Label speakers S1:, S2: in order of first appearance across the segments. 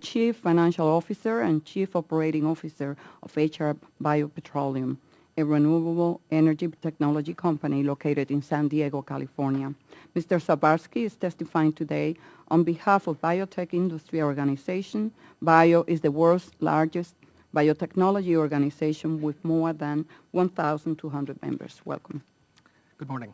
S1: Chief Financial Officer and Chief Operating Officer of HR BioPetroleum, a renewable energy technology company located in San Diego, California. Mr. Sabarsky is testifying today on behalf of Biotech Industry Organization. Bio is the world's largest biotechnology organization with more than 1,200 members. Welcome.
S2: Good morning.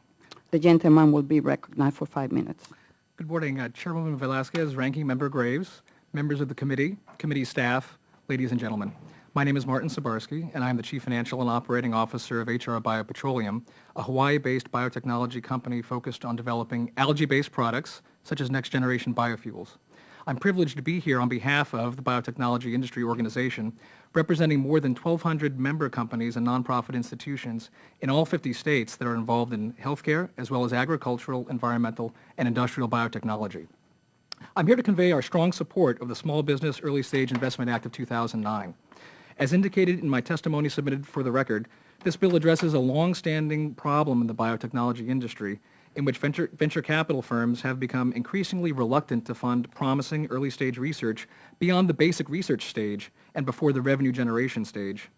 S1: The gentleman will be recognized for 5 minutes.
S2: Good morning, Chairwoman Velasquez, Ranking Member Graves, members of the committee staff, ladies and gentlemen. My name is Martin Sabarsky, and I am the Chief Financial and Operating Officer of HR BioPetroleum, a Hawaii-based biotechnology company focused on developing algae-based products such as next-generation biofuels. I'm privileged to be here on behalf of the Biotechnology Industry Organization, representing more than 1,200 member companies and nonprofit institutions in all 50 states that are involved in healthcare, as well as agricultural, environmental, and industrial biotechnology. I'm here to convey our strong support of the Small Business Early Stage Investment Act of 2009. As indicated in my testimony submitted for the record, this bill addresses a long-standing problem in the biotechnology industry in which venture capital firms have become increasingly reluctant to fund promising early-stage research beyond the basic research stage and before the revenue generation stage.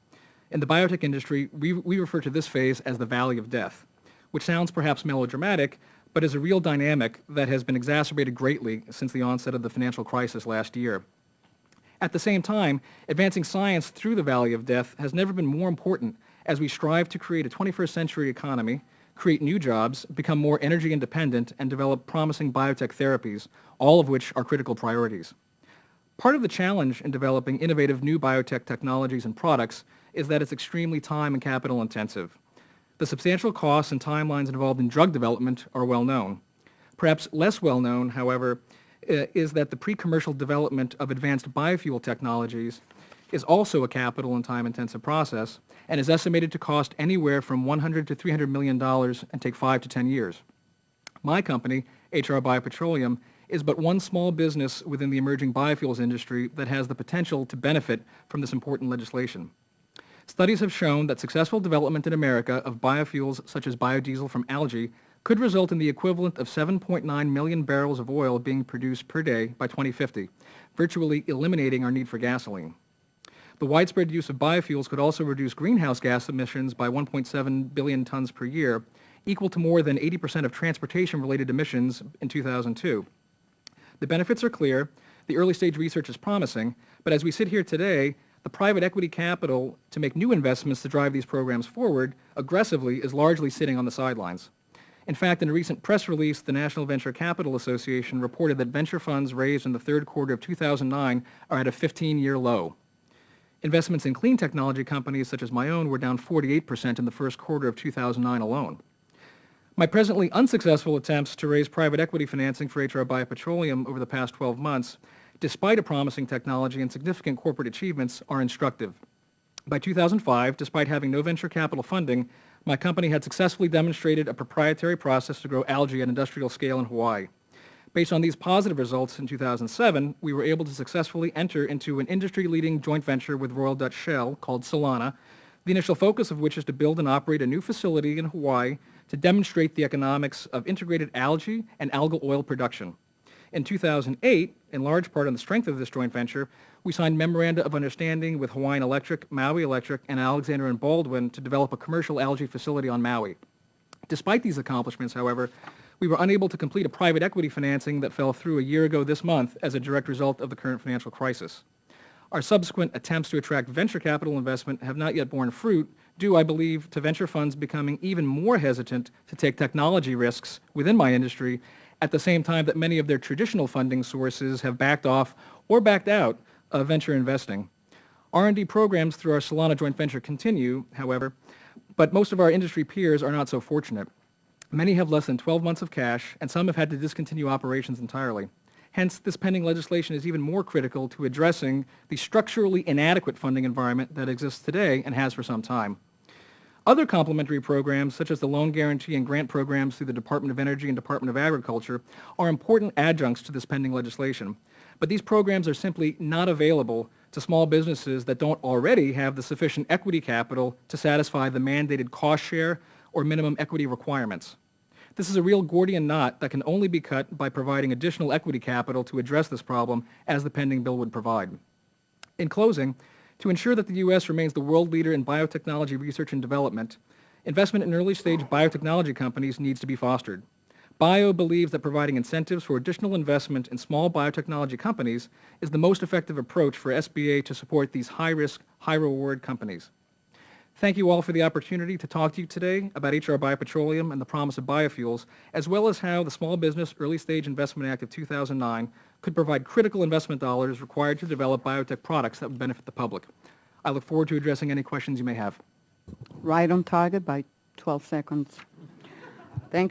S2: In the biotech industry, we refer to this phase as the valley of death, which sounds perhaps melodramatic, but is a real dynamic that has been exacerbated greatly since the onset of the financial crisis last year. At the same time, advancing science through the valley of death has never been more important as we strive to create a 21st century economy, create new jobs, become more energy independent, and develop promising biotech therapies, all of which are critical priorities. Part of the challenge in developing innovative new biotech technologies and products is that it's extremely time and capital intensive. The substantial costs and timelines involved in drug development are well known. Perhaps less well known, however, is that the pre-commercial development of advanced biofuel technologies is also a capital and time-intensive process and is estimated to cost anywhere from $100 to $300 million and take 5 to 10 years. My company, HR BioPetroleum, is but one small business within the emerging biofuels industry that has the potential to benefit from this important legislation. Studies have shown that successful development in America of biofuels such as biodiesel from algae could result in the equivalent of 7.9 million barrels of oil being produced per day by 2050, virtually eliminating our need for gasoline. The widespread use of biofuels could also reduce greenhouse gas emissions by 1.7 billion tons per year, equal to more than 80% of transportation-related emissions in 2002. The benefits are clear, the early-stage research is promising, but as we sit here today, the private equity capital to make new investments to drive these programs forward aggressively is largely sitting on the sidelines. In fact, in a recent press release, the National Venture Capital Association reported that venture funds raised in the third quarter of 2009 are at a 15-year low. Investments in clean technology companies such as my own were down 48% in the first quarter of 2009 alone. My presently unsuccessful attempts to raise private equity financing for HR BioPetroleum over the past 12 months, despite a promising technology and significant corporate achievements, are instructive. By 2005, despite having no venture capital funding, my company had successfully demonstrated a proprietary process to grow algae at industrial scale in Hawaii. Based on these positive results in 2007, we were able to successfully enter into an industry-leading joint venture with Royal Dutch Shell called Solana, the initial focus of which is to build and operate a new facility in Hawaii to demonstrate the economics of integrated algae and algal oil production. In 2008, in large part on the strength of this joint venture, we signed memoranda of understanding with Hawaiian Electric, Maui Electric, and Alexander and Baldwin to develop a commercial algae facility on Maui. Despite these accomplishments, however, we were unable to complete a private equity financing that fell through a year ago this month as a direct result of the current financial crisis. Our subsequent attempts to attract venture capital investment have not yet borne fruit, due, I believe, to venture funds becoming even more hesitant to take technology risks within my industry at the same time that many of their traditional funding sources have backed off or backed out of venture investing. R&D programs through our Solana joint venture continue, however, but most of our industry peers are not so fortunate. Many have less than 12 months of cash, and some have had to discontinue operations entirely. Hence, this pending legislation is even more critical to addressing the structurally inadequate funding environment that exists today and has for some time. Other complementary programs, such as the loan guarantee and grant programs through the Department of Energy and Department of Agriculture, are important adjuncts to this pending legislation. But these programs are simply not available to small businesses that don't already have the sufficient equity capital to satisfy the mandated cost share or minimum equity requirements. This is a real Gordian knot that can only be cut by providing additional equity capital to address this problem, as the pending bill would provide. In closing, to ensure that the U.S. remains the world leader in biotechnology research and development, investment in early-stage biotechnology companies needs to be fostered. BIO believes that providing incentives for additional investment in small biotechnology companies is the most effective approach for SBA to support these high-risk, high-reward companies. Thank you all for the opportunity to talk to you today about HR Biopetroleum and the promise of biofuels, as well as how the Small Business Early Stage Investment Act of 2009 could provide critical investment dollars required to develop biotech products that would benefit the public. I look forward to addressing any questions you may have.
S1: Right on target by 12 seconds. Thank